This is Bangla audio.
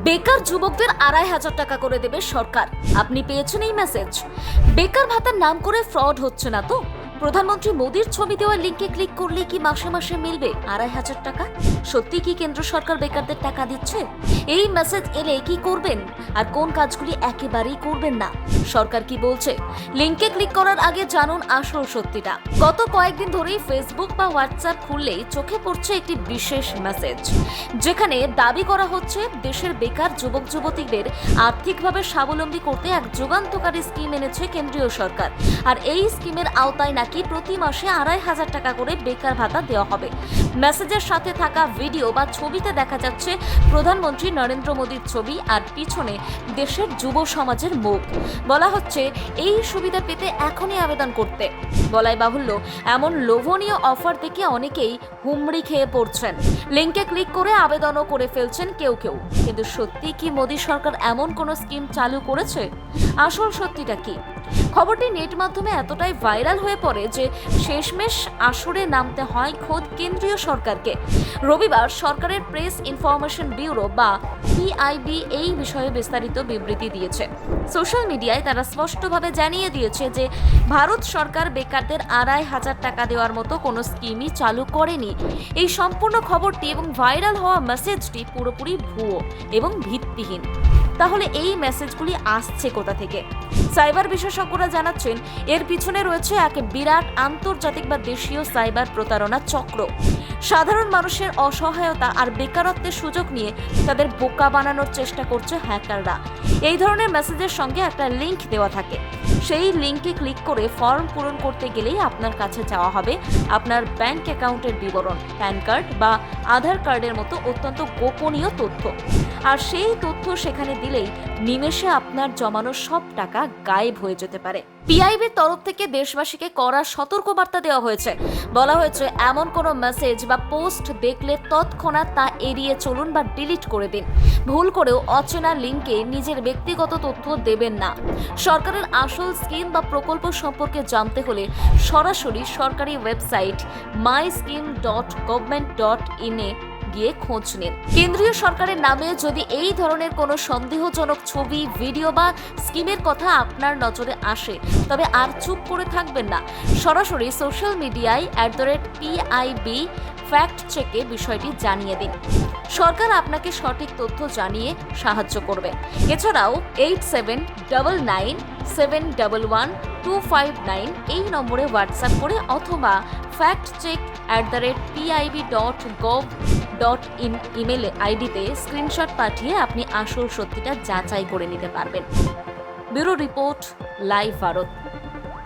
বেকার যুবকদের ২৫০০ টাকা করে দেবে সরকার। আপনি পেয়েছেন এই মেসেজ? বেকার ভাতার নাম করে ফ্রড হচ্ছে না তো? প্রধানমন্ত্রী মোদীর ছবি দেওয়া লিঙ্কে ক্লিক করলে কি মাসে মাসে মিলবে ২৫০০ টাকা? সত্যি কি কেন্দ্র সরকার বেকারদের টাকা দিচ্ছে? এই মেসেজ এলে কি করবেন আর কোন কাজগুলি একেবারেই করবেন না? সরকার কি বলছে? লিঙ্কে ক্লিক করার আগে জানুন আসল সত্যিটা। গত কয়েকদিন ধরেই ফেসবুক বা হোয়াটসঅ্যাপ খুললেই চোখে পড়ছে একটি বিশেষ মেসেজ, যেখানে দাবি করা হচ্ছে দেশের বেকার যুবক যুবতীদের আর্থিকভাবে স্বাবলম্বী করতে এক যুগান্তকারী স্কিম এনেছে কেন্দ্রীয় সরকার। আর এই স্কিমের আওতায় নাকি প্রতি মাসে ২৫০০ টাকা করে বেকার ভাতা দেওয়া হবে। মেসেজের সাথে থাকা ভিডিও বা ছবিতে দেখা যাচ্ছে প্রধানমন্ত্রী নরেন্দ্র মোদীর ছবি আর পিছনে দেশের যুব সমাজের মুখ। বলা হচ্ছে এই সুবিধা পেতে এখনই আবেদন করতে। বলাই বাহুল্য, এমন লোভনীয় অফার দেখে অনেকেই হুমড়ি খেয়ে পড়ছেন। লিঙ্কে ক্লিক করে আবেদনও করে ফেলছেন কেউ কেউ। কিন্তু সত্যি কি মোদী সরকার এমন কোনো স্কিম চালু করেছে? আসল সত্যিটা কি? খবরটি নেট মাধ্যমে এতটাই ভাইরাল হয়ে পড়ে যে শেষমেশ আসরে নামতে হয় খোদ কেন্দ্রীয় সরকারকে। রবিবার সরকারের প্রেস ইনফরমেশন ব্যুরো বা পিআইবি এই বিষয়ে বিস্তারিত বিবৃতি দিয়েছে। সোশ্যাল মিডিয়ায় তারা স্পষ্টভাবে জানিয়ে দিয়েছে যে ভারত সরকার বেকারদের ২৫০০ টাকা দেওয়ার মতো কোনো স্কিমই চালু করেনি। এই সম্পূর্ণ খবরটি এবং ভাইরাল হওয়া মেসেজটি পুরোপুরি ভুয়ো এবং ভিত্তিহীন। তাহলে এই মেসেজগুলি আসছে কোথা থেকে? সাইবার বিশেষজ্ঞরা জানাচ্ছেন এর পিছনে রয়েছে এক বিরাট আন্তর্জাতিক বা দেশীয় সাইবার প্রতারণা চক্র। সাধারণ মানুষের অসহায়তা আর বেকারত্বের সুযোগ নিয়ে তাদের বোকা বানানোর চেষ্টা করছে হ্যাকাররা। এই ধরনের মেসেজের সঙ্গে একটা লিঙ্ক দেওয়া থাকে। সেই লিঙ্কে ক্লিক করে ফর্ম পূরণ করতে গেলেই আপনার কাছে চাওয়া হবে আপনার ব্যাংক অ্যাকাউন্টের বিবরণ, প্যান কার্ড বা আধার কার্ডের মতো অত্যন্ত গোপনীয় তথ্য। আর সেই তথ্য সেখানে দিলেই নিমেষে আপনার জমানো সব টাকা গায়েব হয়ে যেতে পারে। পিআইবির তরফ থেকে দেশবাসীকে কড়া সতর্কবার্তা দেওয়া হয়েছে। বলা হয়েছে এমন কোনো মেসেজ বা পোস্ট দেখলে তৎক্ষণাৎ তা এড়িয়ে চলুন বা ডিলিট করে দিন। ভুল করেও অচেনা লিঙ্কে নিজের ব্যক্তিগত তথ্য দেবেন না। সরকারের আসল স্কিম বা প্রকল্প সম্পর্কে জানতে হলে সরাসরি সরকারি ওয়েবসাইট myscheme.government.in এ গিয়ে খোঁজ নিন। কেন্দ্রীয় সরকারের নামে যদি এই ধরনের কোনো সন্দেহজনক ছবি, ভিডিও বা স্কিমের কথা আপনার নজরে আসে, তবে আর চুপ করে থাকবেন না। সরাসরি সোশ্যাল মিডিয়ায় @PIB ফ্যাক্ট চেকে বিষয়টি জানিয়ে দিন। সরকার আপনাকে সঠিক তথ্য জানিয়ে সাহায্য করবে। এছাড়াও 8799711259 এই নম্বরে হোয়াটসঅ্যাপ করে অথবা factcheck@pib.gov.in ইমেল আইডিতে স্ক্রিনশট পাঠিয়ে আপনি আসল সত্যিটা যাচাই করে নিতে পারবেন। Bureau report, live Bharat.